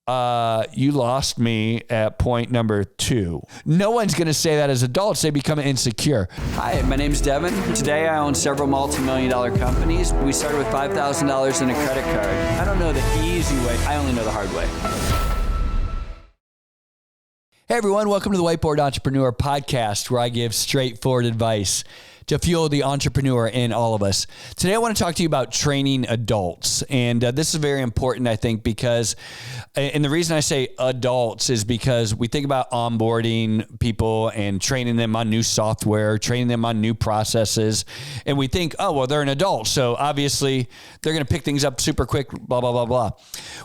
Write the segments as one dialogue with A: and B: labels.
A: you lost me at point number 2. No one's going to say that as adults. They become insecure.
B: Hi, my name's Devin. Today I own several multi-million-dollar companies. We started with $5,000 in a credit card. I don't know the easy way. I only know the hard way.
A: Hey everyone, welcome to the Whiteboard Entrepreneur Podcast, where I give straightforward advice to fuel the entrepreneur in all of us. Today I want to talk to you about training adults. And this is very important, I think, because, and the reason I say adults is because we think about onboarding people and training them on new software, training them on new processes. And we think, oh, well, they're an adult, so obviously they're going to pick things up super quick, blah, blah, blah, blah.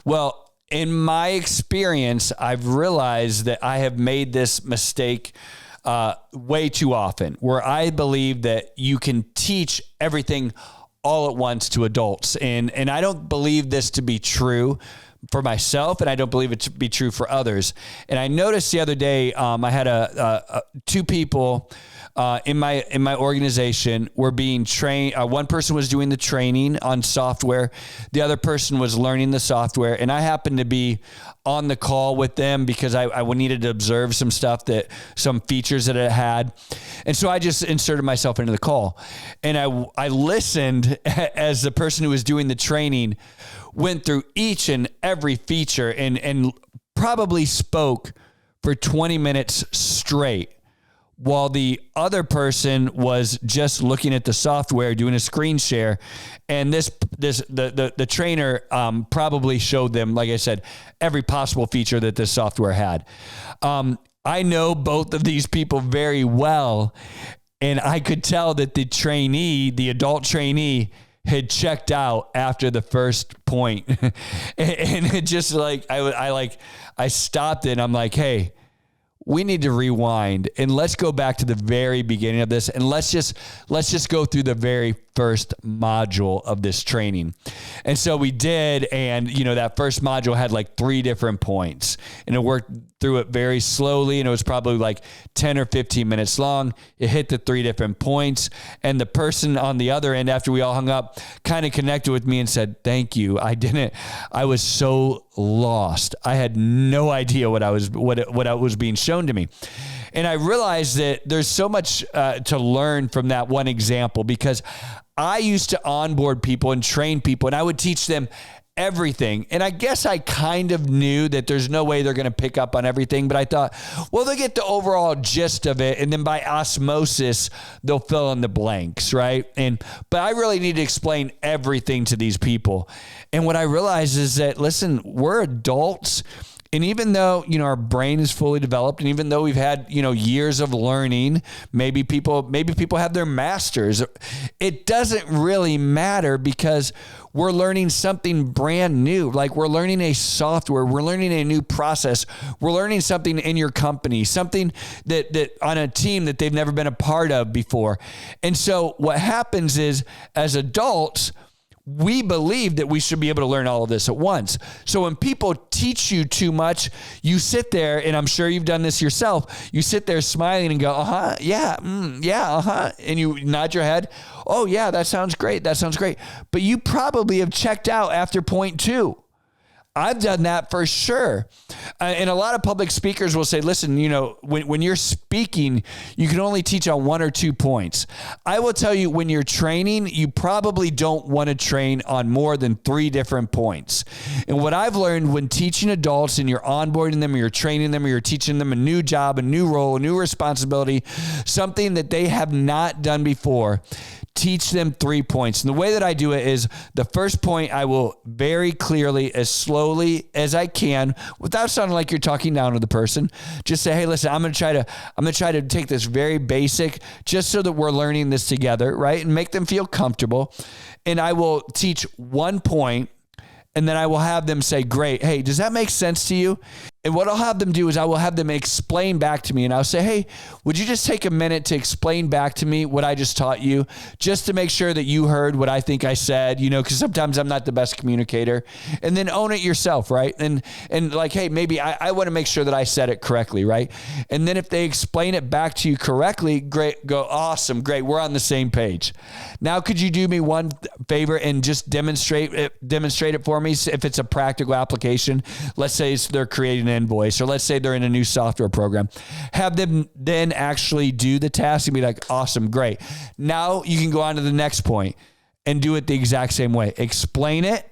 A: Well, in my experience, I've realized that I have made this mistake way too often, where I believe that you can teach everything all at once to adults. And I don't believe this to be true for myself, and I don't believe it to be true for others. And I noticed the other day, I had two people in my organization were being trained. One person was doing the training on software. The other person was learning the software. And I happened to be on the call with them because I needed to observe some stuff, some features that it had. And so I just inserted myself into the call. And I listened as the person who was doing the training went through each and every feature and probably spoke for 20 minutes straight, while the other person was just looking at the software, doing a screen share. And the trainer probably showed them, like I said, every possible feature that this software had. I know both of these people very well, and I could tell that the adult trainee, had checked out after the first point. And it just like, I stopped it and I'm like, hey, we need to rewind and let's go back to the very beginning of this. And let's just go through the very first module of this training. And so we did. And that first module had like 3 different points, and it worked through it very slowly. And it was probably like 10 or 15 minutes long. It hit the 3 different points. And the person on the other end, after we all hung up, kind of connected with me and said, thank you. I was so lost. I had no idea what was being shown to me. And I realized that there's so much to learn from that one example, because I used to onboard people and train people, and I would teach them everything. And I guess I kind of knew that there's no way they're going to pick up on everything, but I thought, well, they'll get the overall gist of it, and then by osmosis, they'll fill in the blanks, right? But I really need to explain everything to these people. And what I realized is that, listen, we're adults. And even though, our brain is fully developed, and even though we've had, years of learning, maybe people have their masters, it doesn't really matter, because we're learning something brand new. Like, we're learning a software, we're learning a new process, we're learning something in your company, something that on a team that they've never been a part of before. And so what happens is, as adults, we believe that we should be able to learn all of this at once. So when people teach you too much, you sit there, and I'm sure you've done this yourself, you sit there smiling and go, yeah, and you nod your head, oh yeah, that sounds great, but you probably have checked out after point 2. I've done that for sure. And a lot of public speakers will say, listen, when you're speaking, you can only teach on 1 or 2 points. I will tell you, when you're training, you probably don't want to train on more than 3 different points. And what I've learned when teaching adults, and you're onboarding them, or you're training them, or you're teaching them a new job, a new role, a new responsibility, something that they have not done before, teach them 3 points. And the way that I do it is, the first point I will very clearly, as slowly as I can, without sounding like you're talking down to the person, just say, hey, listen, I'm going to try to take this very basic, just so that we're learning this together, right? And make them feel comfortable. And I will teach 1 point, and then I will have them say, great. Hey, does that make sense to you? And what I'll have them do is I will have them explain back to me, and I'll say, hey, would you just take a minute to explain back to me what I just taught you, just to make sure that you heard what I think I said, because sometimes I'm not the best communicator. And then own it yourself, right? And like, hey, maybe I want to make sure that I said it correctly, right? And then if they explain it back to you correctly, great, go, awesome, great, we're on the same page. Now, could you do me one favor and just demonstrate it for me if it's a practical application? Let's say they're creating an invoice, or let's say they're in a new software program. Have them then actually do the task and be like, awesome, great. Now you can go on to the next point and do it the exact same way. Explain it,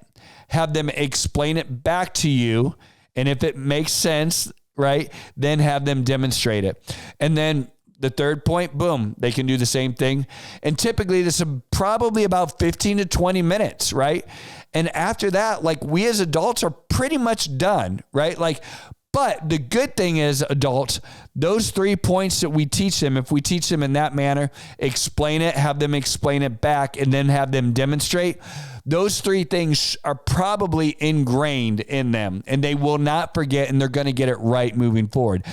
A: have them explain it back to you. And if it makes sense, right, then have them demonstrate it. And then the third point, boom, they can do the same thing. And typically this is probably about 15 to 20 minutes, right? And after that, like, we as adults are pretty much done, right? Like, but the good thing is, adults, those 3 points that we teach them, if we teach them in that manner, explain it, have them explain it back, and then have them demonstrate, those 3 things are probably ingrained in them, and they will not forget, and they're going to get it right moving forward.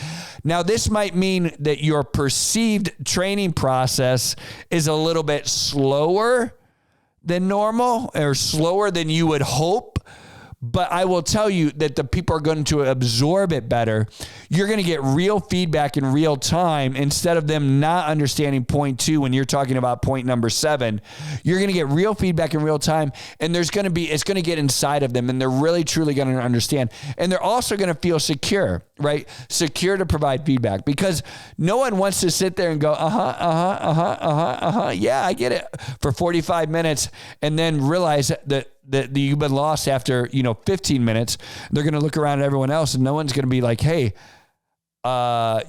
A: Now, this might mean that your perceived training process is a little bit slower than normal, or slower than you would hope. But I will tell you that the people are going to absorb it better. You're going to get real feedback in real time instead of them not understanding point 2 when you're talking about point number 7. You're going to get real feedback in real time, and it's going to get inside of them, and they're really, truly going to understand. And they're also going to feel secure, right? Secure to provide feedback, because no one wants to sit there and go, yeah, I get it, for 45 minutes, and then realize that you've been lost after, 15 minutes. They're going to look around at everyone else, and no one's going to be like, hey,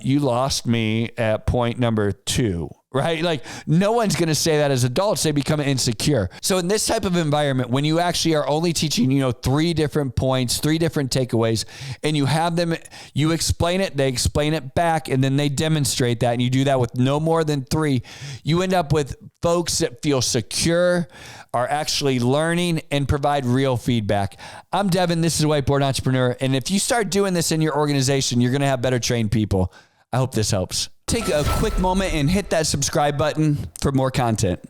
A: you lost me at point number 2, right? Like, no one's going to say that as adults. They become insecure. So in this type of environment, when you actually are only teaching, 3 different points, 3 different takeaways, and you have them, you explain it, they explain it back, and then they demonstrate that, and you do that with no more than 3, you end up with folks that feel secure, are actually learning, and provide real feedback. I'm Devin. This is Whiteboard Entrepreneur. And if you start doing this in your organization, you're going to have better trained people. I hope this helps. Take a quick moment and hit that subscribe button for more content.